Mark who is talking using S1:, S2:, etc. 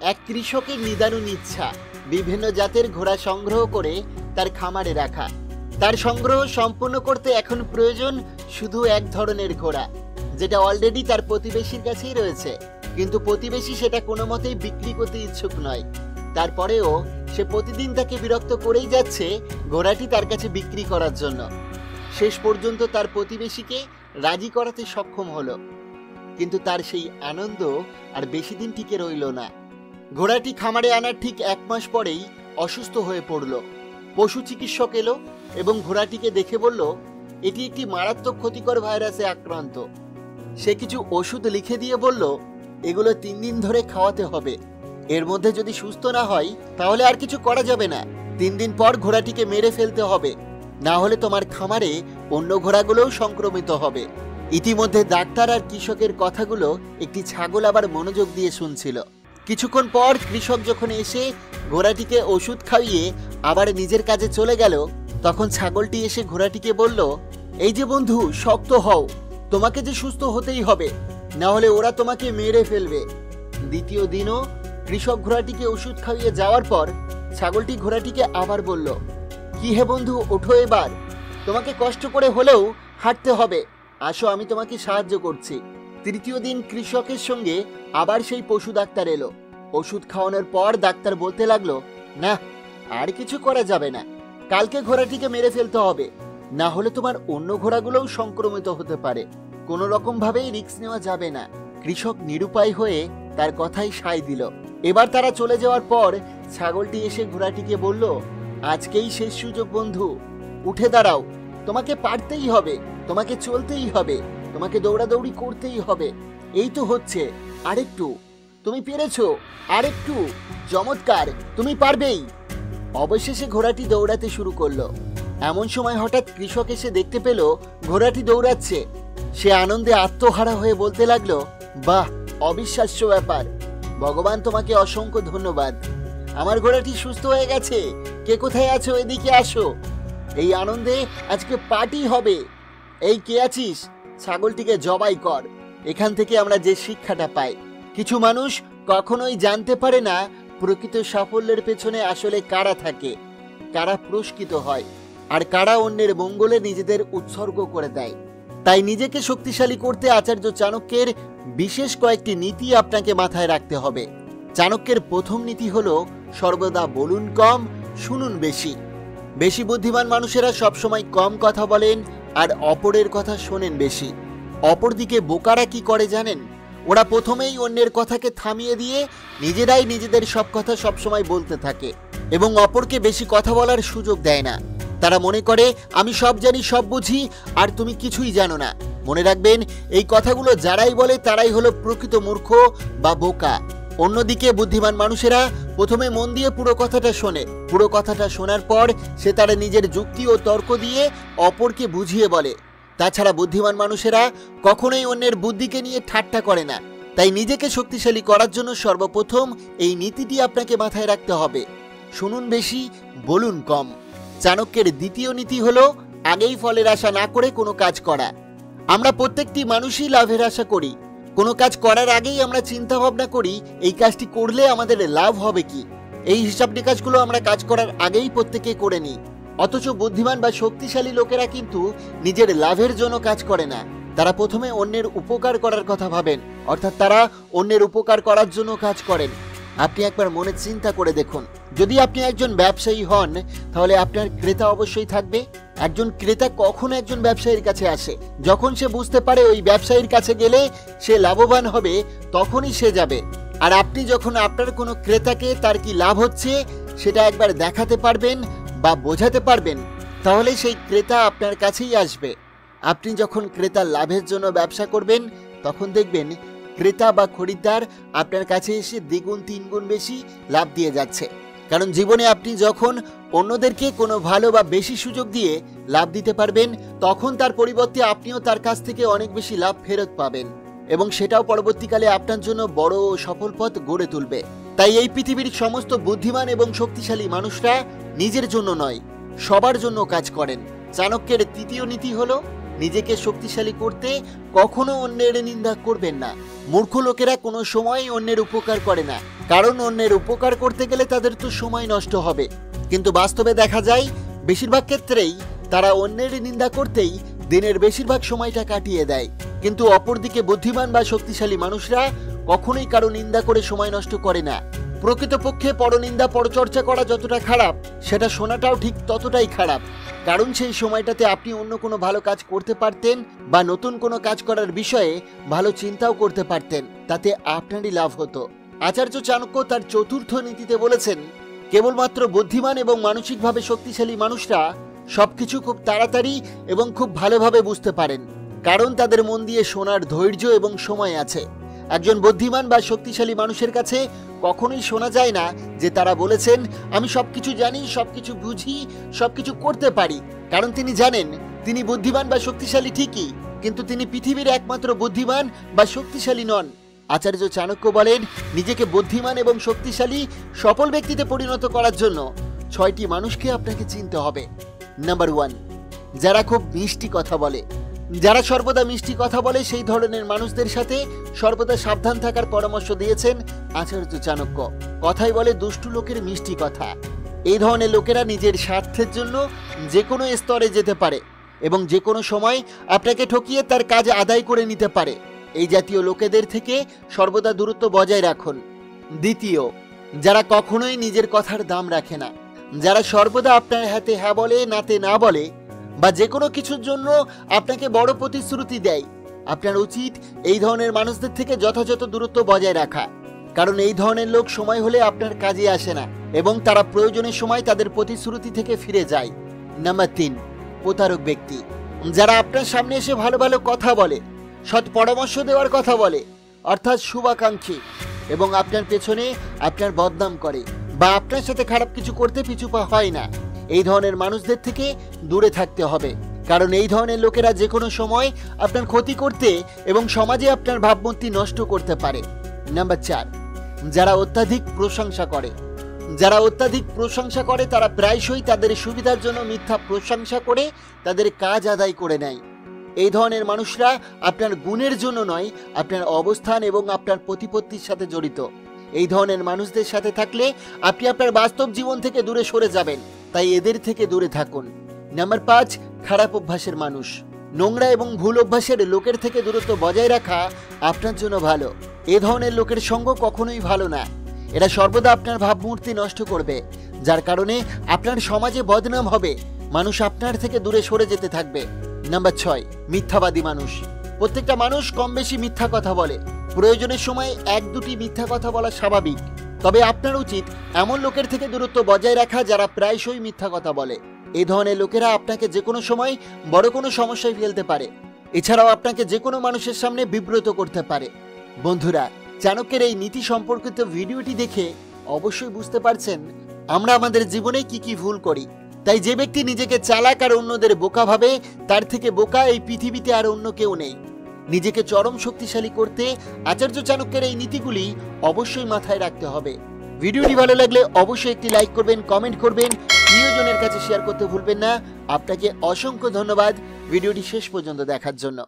S1: এক কৃষকের নিদারুণ ইচ্ছা বিভিন্ন জাতের ঘোড়া সংগ্রহ করে তার খামারে রাখা। তার সংগ্রহ সম্পূর্ণ করতে এখন প্রয়োজন শুধু এক ধরনের ঘোড়া, যেটা অলরেডি তার প্রতিবেশীর কাছেই রয়েছে, কিন্তু প্রতিবেশী সেটা কোনো মতেই বিক্রি করতে ইচ্ছুক নয়। তারপরেও সে প্রতিদিন তাকে বিরক্ত করেই যাচ্ছে ঘোড়াটি তার কাছে বিক্রি করার জন্য। শেষ পর্যন্ত তার প্রতিবেশীকে রাজি করাতে সক্ষম হলো, কিন্তু তার সেই আনন্দ আর বেশি দিন টিকে রইল না। ঘোড়াটি খামারে আনার ঠিক 1 মাস পরেই অসুস্থ হয়ে পড়ল। পশু চিকিৎসক এলো এবং ঘোড়াটিকে দেখে বলল, এটি একটি মারাত্মক ক্ষতিকর ভাইরাসে আক্রান্ত। সে কিছু ওষুধ লিখে দিয়ে বলল, এগুলো 3 দিন ধরে খাওয়াতে হবে। এর মধ্যে যদি সুস্থ না হয় তাহলে আর কিছু করা যাবে না। 3 দিন পর ঘোড়াটিকে মেরে ফেলতে হবে, না হলে তোমার খামারে অন্য ঘোড়াগুলোও সংক্রমিত হবে। ইতিমধ্যে ডাক্তার আর কৃষকের কথাগুলো একটি ছাগল আবার মনোযোগ দিয়ে শুনছিল। কিছুক্ষণ পর কৃষক যখন এসে ঘোড়াটিকে ওষুধ খাইয়ে আবার নিজের কাজে চলে গেল, তখন ছাগলটি এসে ঘোড়াটিকে বলল, এই যে বন্ধু, শক্ত হও, তোমাকে যে সুস্থ হতেই হবে, না হলে ওরা তোমাকে মেরে ফেলবে। দ্বিতীয় দিনও কৃষক ঘোড়াটিকে ওষুধ খাইয়ে যাওয়ার পর ছাগলটি ঘোড়াটিকে আবার বলল, কি হে বন্ধু, ওঠো এবার, তোমাকে কষ্ট করে হলেও হাঁটতে হবে, আসো আমি তোমাকে সাহায্য করছি। তৃতীয় দিন কৃষকের সঙ্গে আবার সেই পশু ডাক্তার এলো। ওষুধ খাওয়ানোর পর ডাক্তার বলতে লাগলো, না, আর কিছু করা যাবে না, কালকে ঘোড়াটিকে মেরে ফেলতে হবে, না হলে তোমার অন্য ঘোড়াগুলোও সংক্রমিত হতে পারে, কোনো রকম ভাবেই রিস্ক নেওয়া যাবে না। কৃষক নিরুপায় হয়ে তার কথাই সায় দিল। এবার তারা চলে যাওয়ার পর ছাগলটি এসে ঘোড়াটিকে বলল, আজকেই শেষ সুযোগ বন্ধু, উঠে দাঁড়াও, তোমাকে পারতেই হবে, তোমাকে চলতেই হবে, তোমাকে দৌড়াদৌড়ি করতেই হবে। এই তো হচ্ছে, আরেকটু, তুমি পেরেছো, আরেকটু, চমৎকার, তুমি পারবেই। অবশেষে ঘোড়াটি দৌড়াতে শুরু করলো। এমন সময় হঠাৎ কৃষক এসে দেখতে পেল ঘোড়াটি দৌড়াচ্ছে। সে আনন্দে আত্মহারা হয়ে বলতে লাগলো, বাহ, অবিশ্বাস্য ব্যাপার, ভগবান তোমাকে অসংখ্য ধন্যবাদ, আমার ঘোড়াটি সুস্থ হয়ে গেছে, কে কোথায় আছো এদিকে আসো, এই আনন্দে আজকে পার্টি হবে। এই কে আছিস, ছাগলটিকে জবাই কর। এখান থেকে আমরা যে শিক্ষাটা পাই, কিছু মানুষ কখনোই জানতে পারে না প্রকৃত সাফল্যের পেছনে আসলে কারা থাকে, কারা পুরস্কৃত হয়, আর কারা অন্যের মঙ্গলে নিজেদের উৎসর্গ করে দেয়। তাই নিজেকে শক্তিশালী করতে আচার্য চাণক্যের বিশেষ কয়েকটি নীতি আপনাকে মাথায় রাখতে হবে। চাণক্যের প্রথম নীতি হলো, সর্বদা বলুন কম, শুনুন বেশি। বেশি বুদ্ধিমান মানুষেরা সবসময় কম কথা বলেন আর অপরের কথা শোনেন বেশি। অপরদিকে বোকারা কি করে জানেন, ওরা প্রথমেই অন্যের কথাকে থামিয়ে দিয়ে নিজেরাই নিজেদের সব কথা সবসময় বলতে থাকে এবং অপরকে বেশি কথা বলার সুযোগ দেয় না। তারা মনে করে, আমি সব জানি, সব বুঝি, আর তুমি কিছুই জানো না। মনে রাখবেন, এই কথাগুলো যারাই বলে তারাই হলো প্রকৃত মূর্খ বা বোকা। অন্যদিকে বুদ্ধিমান মানুষেরা প্রথমে মন দিয়ে পুরো কথাটা শোনে, পুরো কথাটা শোনার পর সে তারা নিজের যুক্তি ও তর্ক দিয়ে অপরকে বুঝিয়ে বলে। তাছাড়া বুদ্ধিমান মানুষেরা কখনোই অন্যের বুদ্ধিকে নিয়ে ঠাট্টা করে না। তাই নিজেকে শক্তিশালী করার জন্য সর্বপ্রথম এই নীতিটি আপনাকে মাথায় রাখতে হবে, শুনুন বেশি, বলুন কম। চাণক্যের দ্বিতীয় নীতি হলো, আগেই ফলের আশা না করে কোনো কাজ করা। আমরা প্রত্যেকটি মানুষই লাভের আশা করি। কোনো কাজ করার আগেই আমরা চিন্তা ভাবনা করি, এই কাজটি করলে আমাদের লাভ হবে কি। এই হিসাব নিকাশগুলো আমরা কাজ করার আগেই প্রত্যেকে করে নিই। অথচ বুদ্ধিমান বা শক্তিশালী লোকেরা কিন্তু নিজের লাভের জন্য কাজ করে না, তারা প্রথমে অন্যের উপকার করার কথা ভাবেন, অর্থাৎ তারা অন্যের উপকার করার জন্য কাজ করেন। আপনি একবার মনে চিন্তা করে দেখুন, যদি আপনি একজন ব্যবসায়ী হন তাহলে আপনার ক্রেতা অবশ্যই থাকবে। একজন ক্রেতা কখন একজন ব্যবসায়ীর কাছে আসে, যখন সে বুঝতে পারে ওই ব্যবসায়ীর কাছে গেলে সে লাভবান হবে, তখনই সে যাবে। আর আপনি যখন আপনার কোনো ক্রেতাকে তার কি লাভ হচ্ছে সেটা একবার দেখাতে পারবেন বা বোঝাতে পারবেন, তাহলে সেই ক্রেতা আপনার কাছেই আসবে। আপনি যখন ক্রেতার লাভের জন্য ব্যবসা করবেন, তখন দেখবেন ক্রেতা বা খরিদ্দার আপনার কাছে এসে দ্বিগুণ 3 গুণ বেশি লাভ দিয়ে যাচ্ছে। কারণ জীবনে আপনি যখন অন্যদেরকে কোনো ভালো বা বেশি সুযোগ দিয়ে লাভ দিতে পারবেন, তখন তার পরিবর্তে আপনিও তার কাছ থেকে অনেক বেশি লাভ ফেরত পাবেন, এবং সেটাও পরবর্তীকালে আপনার জন্য বড় ও সফল পথ গড়ে তুলবে। তাই এই পৃথিবীর সমস্ত বুদ্ধিমান এবং শক্তিশালী মানুষরা নিজের জন্য নয়, সবার জন্য কাজ করেন। চাণক্যের তৃতীয় নীতি হলো, নিজেকে শক্তিশালী করতে কখনো অন্যের নিন্দা করবেন না। মূর্খ লোকেরা কোনো সময় অন্যের উপকার করে না, কারণ অন্যের উপকার করতে গেলে তাদের তো সময় নষ্ট হবে। কিন্তু বাস্তবে দেখা যায় বেশিরভাগ ক্ষেত্রেই তারা অন্যের নিন্দা করতেই দিনের বেশিরভাগ সময়টা কাটিয়ে দেয়। কিন্তু অপরদিকে বুদ্ধিমান বা শক্তিশালী মানুষরা কখনোই কারো নিন্দা করে সময় নষ্ট করে না। প্রকৃতপক্ষে পরনিন্দা পরচর্চা করা যতটা খারাপ, সেটা শোনাটাও ঠিক ততটাই খারাপ, কারণ সেই সময়টাতে আপনি অন্য কোনো ভালো কাজ করতে পারতেন বা নতুন কোনো কাজ করার বিষয়ে ভালো চিন্তাও করতে পারতেন, তাতে আপনারই লাভ হতো। আচার্য চাণক্য তার চতুর্থ নীতিতে বলেছেন, কেবলমাত্র বুদ্ধিমান এবং মানসিকভাবে শক্তিশালী মানুষরা সবকিছু খুব তাড়াতাড়ি এবং খুব ভালোভাবে বুঝতে পারেন, কারণ তাদের মন দিয়ে শোনার ধৈর্য এবং সময় আছে। একজন বুদ্ধিমান বা শক্তিশালী মানুষের কাছে কখনোই শোনা যায় না যে তারা বলেছেন, আমি সবকিছু জানি, সবকিছু বুঝি, সবকিছু করতে পারি, কারণ তিনি জানেন তিনি বুদ্ধিমান বা শক্তিশালী ঠিকই, কিন্তু তিনি পৃথিবীর একমাত্র বুদ্ধিমান বা শক্তিশালী নন। আচার্য চাণক্য বলেন, নিজেকে বুদ্ধিমান এবং শক্তিশালী সফল ব্যক্তিতে পরিণত করার জন্য 6টি মানুষকে আপনাকে চিনতে হবে। নাম্বার 1, যারা খুব মিষ্টি কথা বলে। যারা সর্বদা মিষ্টি কথা বলে সেই ধরনের মানুষদের সাথে সর্বদা সাবধান থাকার পরামর্শ দিয়েছেন আচার্য চাণক্য। কথাই বলে দুষ্টু লোকের মিষ্টি কথা। এই ধরনের লোকেরা নিজের স্বার্থের জন্য যে কোনো স্তরে যেতে পারে এবং যে কোনো সময় আপনাকে ঠকিয়ে তার কাজ আদায় করে নিতে পারে। এই জাতীয় লোকেদের থেকে সর্বদা দূরত্ব বজায় রাখুন। দ্বিতীয়, যারা কখনোই নিজের কথার দাম রাখে না। যারা সর্বদা আপনার হাতে হ্যাঁ বলে, নাতে না বলে, বা যে কোনো কিছুর জন্য আপনাকে বড় প্রতিশ্রুতি দেয়, আপনার উচিত এই ধরনের মানুষদের থেকে যথাযথ দূরত্ব বজায় রাখা, কারণ এই ধরনের লোক সময় হলে আপনার কাজে আসে না এবং তারা প্রয়োজনের সময় তাদের প্রতিশ্রুতি থেকে ফিরে যায়। নাম্বার 3, প্রতারক ব্যক্তি। যারা আপনার সামনে এসে ভালো ভালো কথা বলে, সৎ পরামর্শ দেওয়ার কথা বলে, অর্থাৎ শুভাকাঙ্ক্ষী, এবং আপনার পেছনে আপনার বদনাম করে বা আপনার সাথে খারাপ কিছু করতে পিছুপা হয় না, এই ধরনের মানুষদের থেকে দূরে থাকতে হবে, কারণ এই ধরনের লোকেরা যে কোনো সময় আপনার ক্ষতি করতে এবং সমাজে আপনার ভাবমূর্তি নষ্ট করতে পারে। নাম্বার 4, যারা অত্যাধিক প্রশংসা করে। যারা অত্যাধিক প্রশংসা করে তারা প্রায়শই তাদের সুবিধার জন্য মিথ্যা প্রশংসা করে তাদের কাজ আদায় করে নেয়। এই ধরনের মানুষরা আপনার গুণের জন্য নয়, আপনার অবস্থান এবং আপনার প্রতিপত্তির সাথে জড়িত। এই ধরনের মানুষদের সাথে থাকলে আপনি আপনার বাস্তব জীবন থেকে দূরে সরে যাবেন, তাই এদের থেকে দূরে থাকুন। নাম্বার 5, খারাপ অভ্যাসের মানুষ। নোংরা এবং ভুল অভ্যাসের লোকের থেকে দূরত্ব বজায় রাখা আপনার জন্য ভালো। এ ধরনের লোকের সঙ্গ কখনোই ভালো না। এরা সর্বদা আপনার ভাবমূর্তি নষ্ট করবে, যার কারণে আপনার সমাজে বদনাম হবে, মানুষ আপনার থেকে দূরে সরে যেতে থাকবে। নাম্বার 6, মিথ্যাবাদী মানুষ। প্রত্যেকটা মানুষ কম বেশি মিথ্যা কথা বলে। প্রয়োজনের সময় 1-2টি মিথ্যা কথা বলা স্বাভাবিক, তবে আপনার উচিত এমন লোকের থেকে দূরত্ব বজায় রাখা যারা প্রায়শই মিথ্যা কথা বলে। এই ধরনের লোকেরা আপনাকে যে কোনো সময় বড় কোনো সমস্যায় ফেলতে পারে, এছাড়াও আপনাকে যে কোনো মানুষের সামনে বিব্রত করতে পারে। বন্ধুরা, চাণক্যের এই নীতি সম্পর্কিত ভিডিওটি দেখে অবশ্যই বুঝতে পারছেন আমরা আমাদের জীবনে কি কি ভুল করি। তাই যে ব্যক্তি নিজেকে চালাক আর অন্যদের বোকা ভাবে, তার থেকে বোকা এই পৃথিবীতে আর অন্য কেউ নেই। নিজেকে চরম শক্তিশালী করতে আচার্য চাণক্যের এই নীতিগুলি অবশ্যই মাথায় রাখতে হবে। ভিডিওটি ভালো লাগলে অবশ্যই একটি লাইক করবেন, কমেন্ট করবেন, প্রিয়জনের কাছে শেয়ার করতে ভুলবেন না। আপনাকে অসংখ্য ধন্যবাদ ভিডিওটি শেষ পর্যন্ত দেখার জন্য।